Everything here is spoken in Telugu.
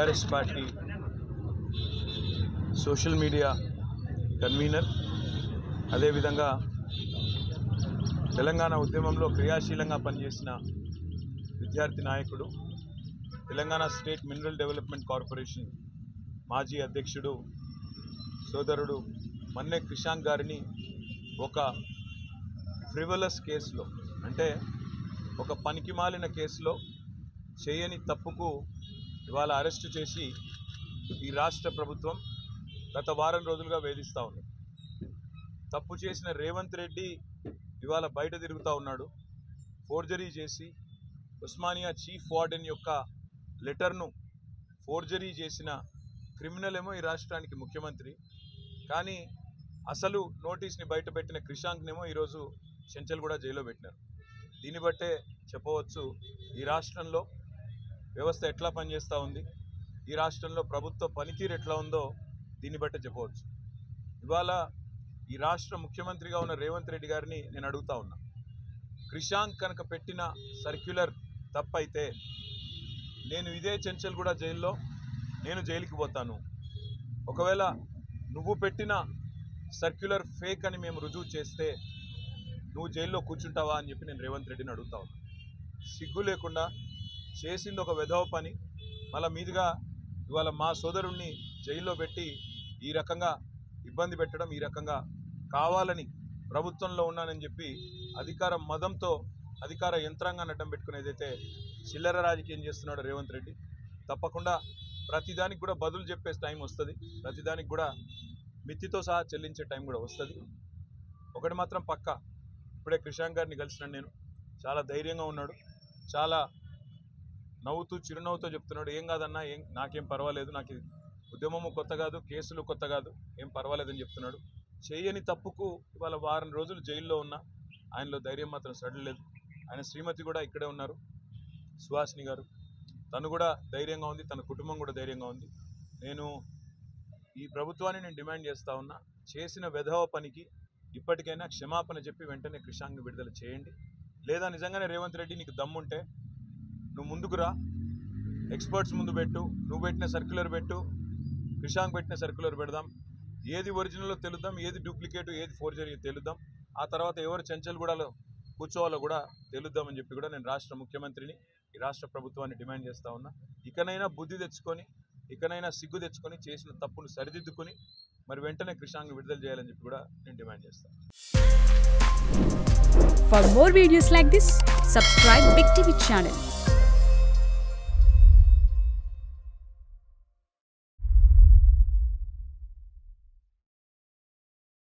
TRS party social media convener, అదేవిధంగా తెలంగాణ ఉద్యమంలో క్రియాశీలంగా పనిచేసిన విద్యార్థి నాయకుడు, Telangana state mineral development corporation మాజీ అధ్యక్షుడు సోదరుడు మన్నె క్రిషాంక్ గారిని ఒక ఫ్రివలస్ కేసులో, అంటే ఒక పనికిమాలిన కేసులో చేయని తప్పుకు ఇవాళ అరెస్టు చేసి ఈ రాష్ట్ర ప్రభుత్వం గత వారం రోజులుగా వేధిస్తూ ఉంది. తప్పు చేసిన రేవంత్ రెడ్డి ఇవాళ బయట తిరుగుతూ ఉన్నాడు. ఫోర్జరీ చేసి ఉస్మానియా చీఫ్ వార్డెన్ యొక్క లెటర్ను ఫోర్జరీ చేసిన క్రిమినల్ ఏమో ఈ రాష్ట్రానికి ముఖ్యమంత్రి, కానీ అసలు నోటీస్ని బయట పెట్టిన క్రిషాంక్నేమో ఈరోజు చెంచల్గూడ జైల్లో పెట్టినారు. దీన్ని బట్టే చెప్పవచ్చు ఈ రాష్ట్రంలో వ్యవస్థ ఎట్లా పనిచేస్తూ ఉంది, ఈ రాష్ట్రంలో ప్రభుత్వ పనితీరు ఎట్లా ఉందో దీన్ని బట్టే చెప్పవచ్చు. ఇవాళ ఈ రాష్ట్ర ముఖ్యమంత్రిగా ఉన్న రేవంత్ రెడ్డి గారిని నేను అడుగుతా ఉన్నా, క్రిషాంక్ కనుక పెట్టిన సర్క్యులర్ తప్పైతే నేను ఇదే చెంచల్గూడ జైల్లో నేను జైలుకి పోతాను. ఒకవేళ నువ్వు పెట్టిన సర్క్యులర్ ఫేక్ అని మేము రుజువు చేస్తే నువ్వు జైల్లో కూర్చుంటావా అని చెప్పి నేను రేవంత్ రెడ్డిని అడుగుతా ఉన్నా. సిగ్గు లేకుండా చేసింది ఒక వెధవ పని, మళ్ళా మీదుగా ఇవాళ మా సోదరుణ్ణి జైల్లో పెట్టి ఈ రకంగా ఇబ్బంది పెట్టడం, ఈ రకంగా కావాలని ప్రభుత్వంలో ఉన్నానని చెప్పి అధికార మదంతో అధికార యంత్రాంగాన్ని అడ్డం పెట్టుకుని ఏదైతే చిల్లర రాజకీయం చేస్తున్నాడో రేవంత్ రెడ్డి, తప్పకుండా ప్రతిదానికి కూడా బదులు చెప్పే టైం వస్తుంది, ప్రతిదానికి కూడా మిత్తితో సహా చెల్లించే టైం కూడా వస్తుంది. ఒకటి మాత్రం పక్కా, ఇప్పుడే క్రిషాంక్ గారిని కలిసినాను నేను, చాలా ధైర్యంగా ఉన్నాడు, చాలా నవ్వుతూ చిరునవ్వుతో చెప్తున్నాడు, ఏం కాదన్నా, నాకేం పర్వాలేదు, నాకు ఉద్యమము కొత్త కాదు, కేసులు కొత్త కాదు, ఏం పర్వాలేదని చెప్తున్నాడు. చేయని తప్పుకు ఇవాళ వారం రోజులు జైల్లో ఉన్న ఆయనలో ధైర్యం మాత్రం సడలేదు. ఆయన శ్రీమతి కూడా ఇక్కడే ఉన్నారు, సుహాసిని గారు, తను కూడా ధైర్యంగా ఉంది, తన కుటుంబం కూడా ధైర్యంగా ఉంది. నేను ఈ ప్రభుత్వాన్ని డిమాండ్ చేస్తూ ఉన్నా, చేసిన వెధవ పనికి ఇప్పటికైనా క్షమాపణ చెప్పి వెంటనే క్రిషాంక్ని విడుదల చేయండి. లేదా నిజంగానే రేవంత్ రెడ్డి నీకు దమ్ముంటే నువ్వు ముందుకు రా, ఎక్స్పర్ట్స్ ముందు పెట్టు, నువ్వు పెట్టిన సర్క్యులర్ పెట్టు, క్రిషాంక్ పెట్టిన సర్క్యులర్ పెడదాం, ఏది ఒరిజినల్లో తెలుద్దాం, ఏది డూప్లికేట్, ఏది ఫోర్జరీ తెలుద్దాం, ఆ తర్వాత ఎవరు చెంచల్గూడలో కూర్చోవాలో కూడా తెలుద్దామని చెప్పి కూడా నేను రాష్ట్ర ముఖ్యమంత్రిని, ఈ రాష్ట్ర ప్రభుత్వాన్ని డిమాండ్ చేస్తూ ఉన్నా. ఇకనైనా బుద్ధి తెచ్చుకొని, ఇకనైనా సిగ్గు తెచ్చుకొని, చేసిన తప్పును సరిదిద్దుకొని మరి వెంటనే క్రిషాంక్ని విడుదల చేయాలని చెప్పి కూడా నేను డిమాండ్ చేస్తాను. For more videos like this, subscribe Big TV channel.